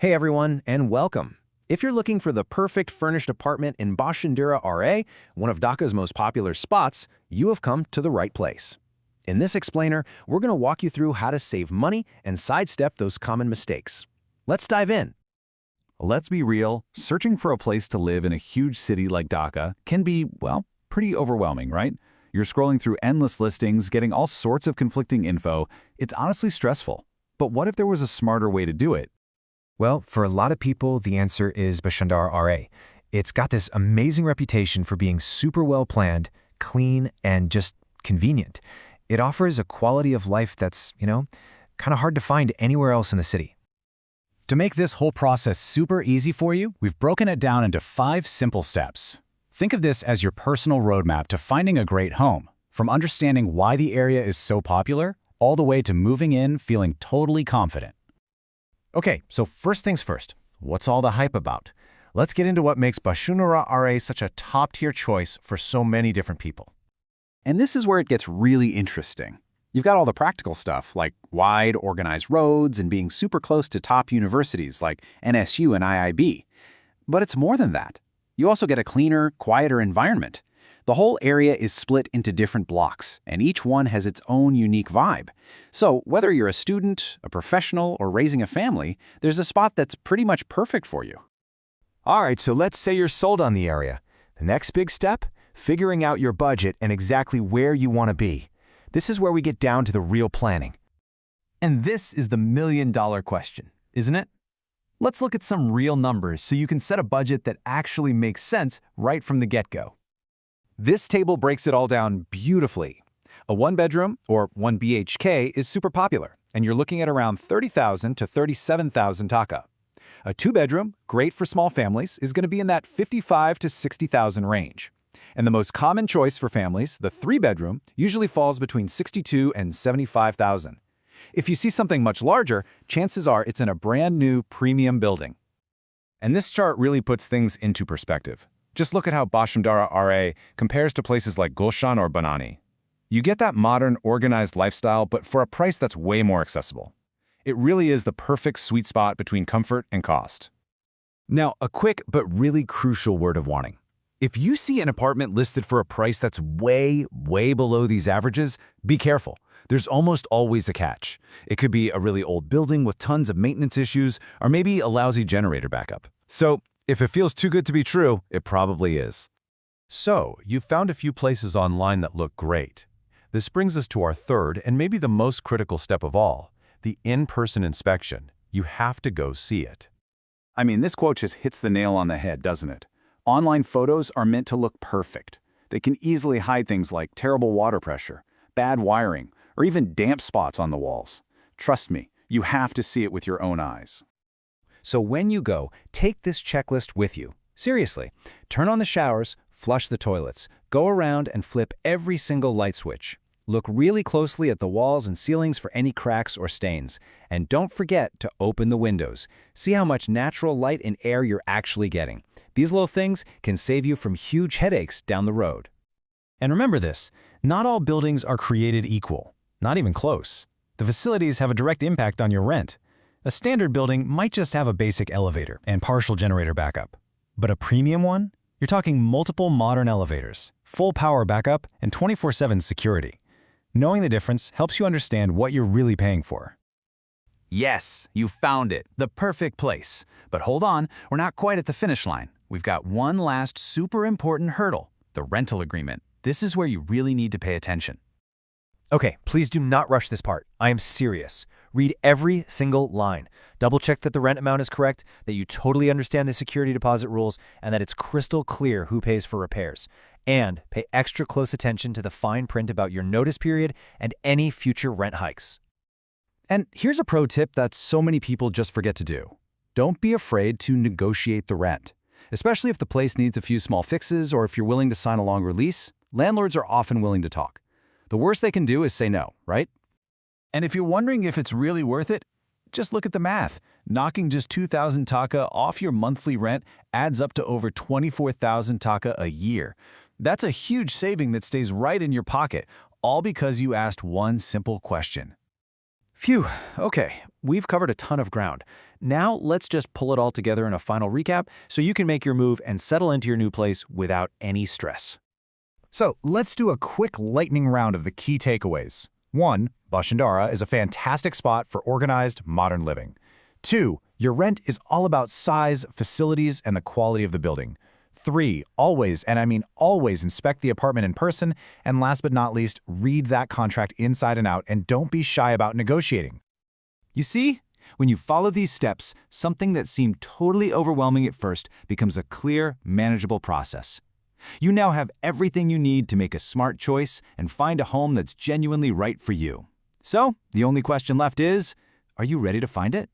Hey everyone, and welcome. If you're looking for the perfect furnished apartment in Bashundera RA, one of Dhaka's most popular spots, you have come to the right place. In this explainer, we're going to walk you through how to save money and sidestep those common mistakes. Let's dive in. Let's be real, searching for a place to live in a huge city like Dhaka can be, well, pretty overwhelming, right? You're scrolling through endless listings, getting all sorts of conflicting info. It's honestly stressful. But what if there was a smarter way to do it? Well, for a lot of people, the answer is Bashundara RA. It's got this amazing reputation for being super well planned, clean, and just convenient. It offers a quality of life that's, kind of hard to find anywhere else in the city. To make this whole process super easy for you, we've broken it down into 5 simple steps. Think of this as your personal roadmap to finding a great home, from understanding why the area is so popular, all the way to moving in feeling totally confident. Okay, so first things first, what's all the hype about? Let's get into what makes Bashundara RA such a top-tier choice for so many different people. And this is where it gets really interesting. You've got all the practical stuff, like wide, organized roads and being super close to top universities like NSU and IIB. But it's more than that. You also get a cleaner, quieter environment. The whole area is split into different blocks, and each one has its own unique vibe. So whether you're a student, a professional, or raising a family, there's a spot that's pretty much perfect for you. All right, so let's say you're sold on the area. The next big step? Figuring out your budget and exactly where you want to be. This is where we get down to the real planning. And this is the million-dollar question, isn't it? Let's look at some real numbers so you can set a budget that actually makes sense right from the get-go. This table breaks it all down beautifully. A one-bedroom, or 1 BHK, is super popular, and you're looking at around 30,000 to 37,000 taka. A 2-bedroom, great for small families, is going to be in that 55 to 60,000 range. And the most common choice for families, the 3-bedroom, usually falls between 62 and 75,000. If you see something much larger, chances are it's in a brand new premium building. And this chart really puts things into perspective. Just look at how Bashundara RA compares to places like Gulshan or Banani. You get that modern, organized lifestyle, but for a price that's way more accessible. It really is the perfect sweet spot between comfort and cost. Now, a quick but really crucial word of warning. If you see an apartment listed for a price that's way below these averages, be careful. There's almost always a catch. It could be a really old building with tons of maintenance issues, or maybe a lousy generator backup. So, if it feels too good to be true, it probably is. So, you've found a few places online that look great. This brings us to our third and maybe the most critical step of all, the in-person inspection. You have to go see it. I mean, this quote just hits the nail on the head, doesn't it? Online photos are meant to look perfect. They can easily hide things like terrible water pressure, bad wiring, or even damp spots on the walls. Trust me, you have to see it with your own eyes. So when you go, take this checklist with you. Seriously, turn on the showers, flush the toilets, go around and flip every single light switch. Look really closely at the walls and ceilings for any cracks or stains. And don't forget to open the windows. See how much natural light and air you're actually getting. These little things can save you from huge headaches down the road. And remember this, not all buildings are created equal, not even close. The facilities have a direct impact on your rent. A standard building might just have a basic elevator and partial generator backup. But a premium one? You're talking multiple modern elevators, full power backup, and 24/7 security. Knowing the difference helps you understand what you're really paying for. Yes, you found it, the perfect place. But hold on, we're not quite at the finish line. We've got one last super important hurdle, the rental agreement. This is where you really need to pay attention. Okay, please do not rush this part. I am serious. Read every single line. Double-check that the rent amount is correct, that you totally understand the security deposit rules, and that it's crystal clear who pays for repairs. And pay extra close attention to the fine print about your notice period and any future rent hikes. And here's a pro tip that so many people just forget to do. Don't be afraid to negotiate the rent. Especially if the place needs a few small fixes or if you're willing to sign a longer lease, landlords are often willing to talk. The worst they can do is say no, right? And if you're wondering if it's really worth it, just look at the math. Knocking just 2,000 taka off your monthly rent adds up to over 24,000 taka a year. That's a huge saving that stays right in your pocket, all because you asked one simple question. Phew, okay, we've covered a ton of ground. now let's just pull it all together in a final recap so you can make your move and settle into your new place without any stress. So let's do a quick lightning round of the key takeaways. 1. Bashundhara is a fantastic spot for organized, modern living. 2. Your rent is all about size, facilities, and the quality of the building. 3. Always, and I mean always, inspect the apartment in person. And last but not least, read that contract inside and out and don't be shy about negotiating. You see? When you follow these steps, something that seemed totally overwhelming at first becomes a clear, manageable process. You now have everything you need to make a smart choice and find a home that's genuinely right for you. So, the only question left is, are you ready to find it?